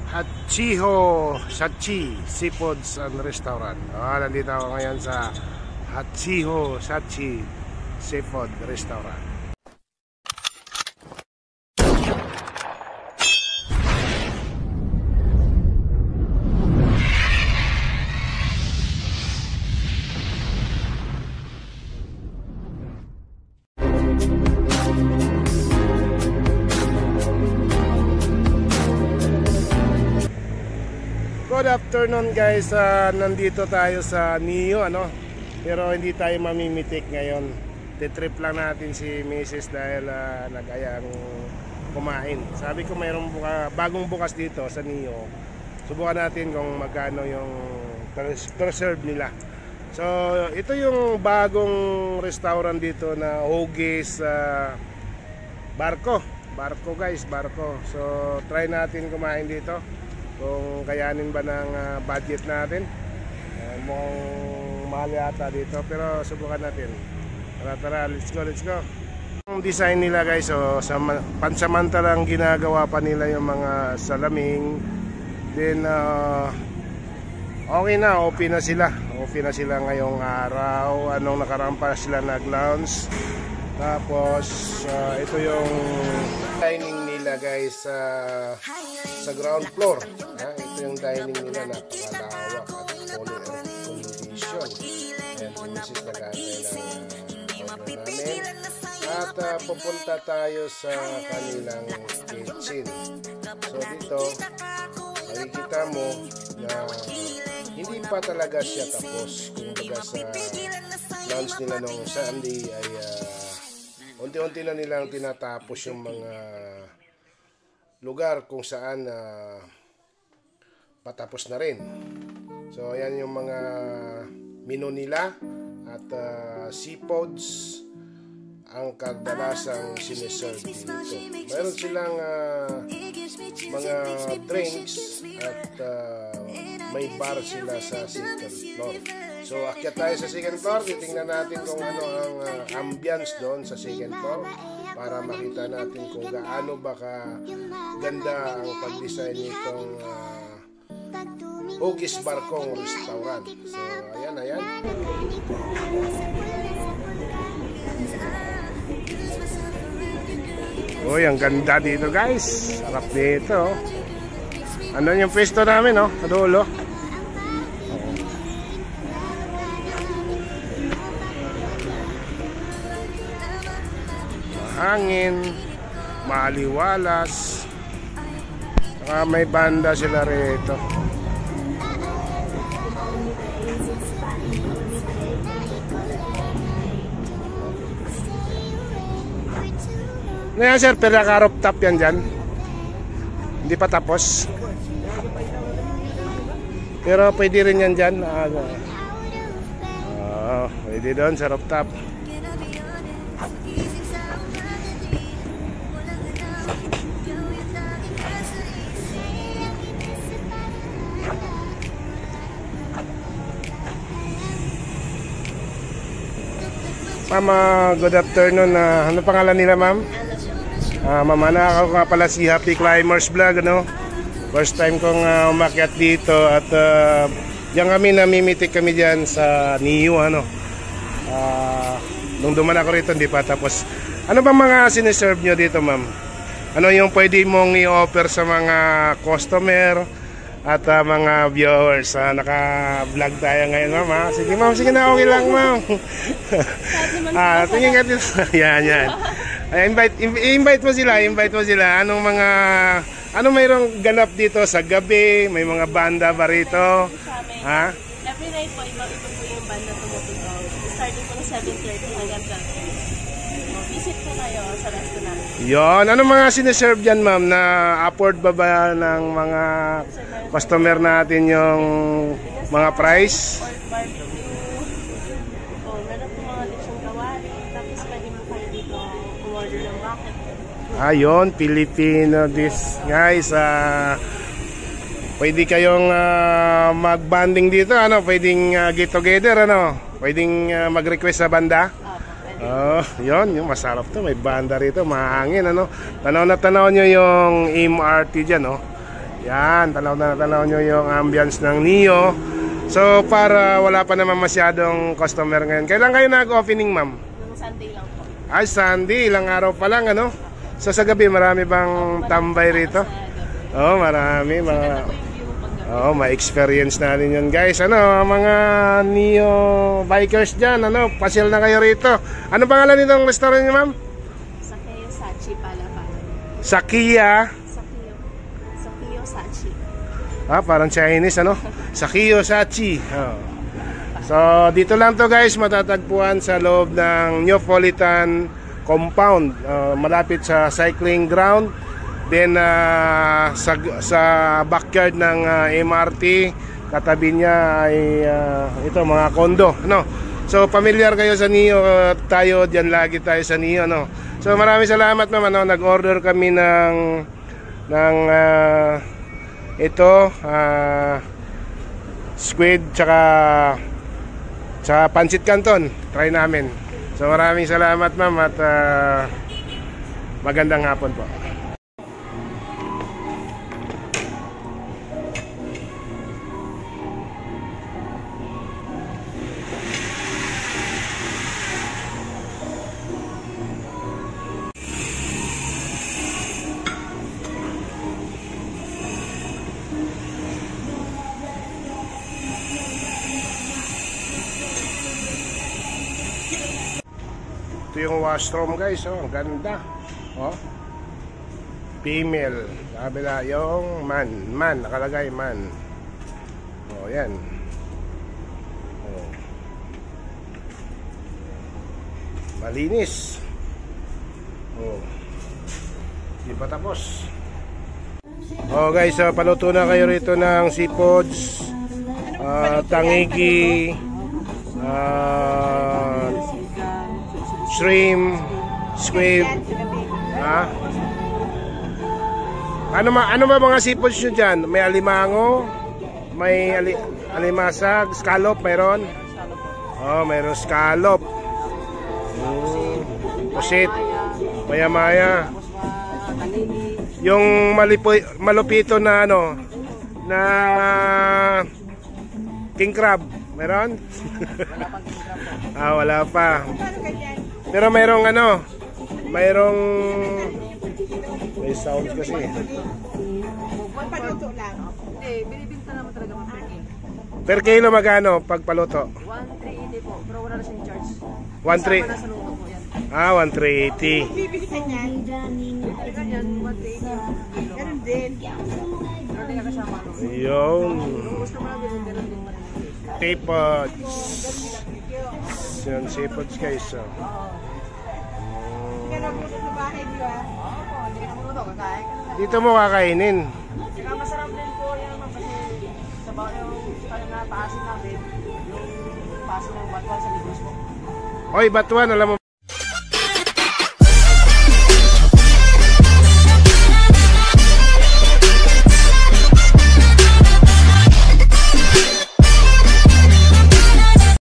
Sachi Seafoods and Restaurant. Nandito ako ngayon sa Hachiho Sachi Seafood Restaurant. Good afternoon guys, nandito tayo sa Neo pero hindi tayo mamimitik ngayon. Titrip lang natin si Mrs. dahil nag-ayang kumain. Sabi ko mayroong bagong bukas dito sa Neo. Subukan natin kung magkano yung preserve nila. So ito yung bagong restaurant dito na Huggies Barko guys, barko. So try natin kumain dito kung kayanin ba ng budget natin. Mukhang mahal yata dito pero subukan natin. Tara, let's go. Ang design nila guys, pansamantalang ginagawa pa nila yung mga salaming. Then okay na, open na sila ngayong araw. Anong nakaraan pa sila nag-lounge. Tapos ito yung dining nila guys sa ground floor. Ito yung dining nila, napakalawak at fully air condition. And this is nag-aantay ng order namin. At pupunta tayo sa kanilang kitchen. So dito makikita mo na hindi pa talaga siya tapos. Kumbaga sa lunch nila nung Sunday ay unti-unti na nilang tinatapos yung mga lugar kung saan patapos na rin. So ayan yung mga menu nila at seafoods ang kadalasang siniserve dito. Mayroon silang mga drinks at may bar sila sa second floor. So akyat tayo sa second floor, titingnan natin kung ano ang ambience doon sa second floor para makita natin kung gaano ba ganda ang pag-design nitong Huggies Barkong Restaurant. So ayan. Uy, ang ganda dito guys. Sarap dito. Ano yung pwesto namin sa dulo. Hangin, maliwalas. Saka may banda sila rito. Ano yan sir, pinaka-rooftop yan dyan. Hindi pa tapos. Pero pwede rin yan dyan. Pwede doon sa rooftop. Ma'am, good afternoon. Ano pangalan nila ma'am? Ma'am, ako nga pala si Happy Climbers Vlog, First time kong umakyat dito at diyan kami, namimitik kami diyan sa Neo, nung duman ako rito hindi pa tapos. Ano bang mga siniserve nyo dito ma'am? Ano yung pwede mong i-offer sa mga customer at mga viewers? Naka-vlog tayo ngayon ma'am. Sige ma'am, sige na, okay lang ma'am. Tingin ka dito. Yan. Invite mo sila. Anong mayroong ganap dito sa gabi? May mga banda ba rito? Every night po, iba-iba po yung banda tumutunog. Starting po ng 7:30 hanggang 12:30. Visit po kayo sa restaurant. Yon. Anong mga siniserve dyan ma'am? Na afford ba ng mga customer natin yung mga price? Ayun, Filipino dish guys. Pwede kayong mag-banding dito, pwedeng get together, pwedeng mag-request sa banda. Yun, yung masarap to, may banda rito, mahangin, Tanaw na tanaw nyo yung MRT dyan, Yan, tanaw nyo yung ambience ng Neo. So, para wala pa naman masyadong customer ngayon. Kailan kayo nag-opening, ma'am? Yung Sunday lang po. Ay, Sunday. Ilang araw pa lang, ano? So, sa gabi, marami bang tambay rito? Oo, marami. Ganda po yung view pag gabi. Oo, ma-experience natin yun, guys. Ano, mga Neo bikers dyan, ano, pasyal na kayo rito. Ano pangalan nitong restaurant niyo, ma'am? Sakeo Sachi Palapan. Sakiya. Sakeo Sachi. Ah, parang Chinese, ano? Sakio Sachi. Oh. So, dito lang to, guys, matatagpuan sa loob ng Neapolitan Compound, malapit sa cycling ground. Then, sa backyard ng MRT, katabi niya ay ito, mga kondo, no? So, familiar kayo sa Neo, tayo diyan lagi tayo sa Neo, no? So, maraming salamat, ma'am, ano? Nag-order kami ng ito, squid tsaka pancit canton. Try namin. So maraming salamat, ma'am, at magandang hapon po. Ito yung washroom, guys, oh, ang ganda. Oh. Female. Kabila yung man, nakalagay man. Oh, yan. Oh. Malinis. Oh. Di pa tapos. Oh, guys, paluto na kayo rito ng seafoods, tangigi, shrimp, squid. Ha? Ano ba mga seafoods nyo dyan? May alimango, may alimasag, scallop, mayroon? Oh, mayroon scallop. Pusit, maya-maya. Yung malupito na ano, na king crab, mayroon? Ah, wala pa. Pero mayroong ano, mayroong may sounds kasi. Paluto lang. Hindi, binibinta naman talaga mga per kilo. Per kilo magkano pag paluto? 1,380 po, pero wala na siyang charge. 1,380. Kasama na sa luto po yan. Ah, 1,380. Bibili ka niyan. Ganyan, 1,380. Ganun din. Pero hindi ka kasama. Ayun. Kung gusto mo na ganun, ganun din pa rin. Seafoods. Yan, seafoods, guys. Hindi ka nabuto sa bahay niyo, ha? Oo, hindi ka nabuto. Kakain ka na. Dito mo kakainin. Saka masarap din po yan, ma'am, kasi sa bawang yung paasin namin, yung paasin ng batuan sa Negros po. Oy, Batuan, alam mo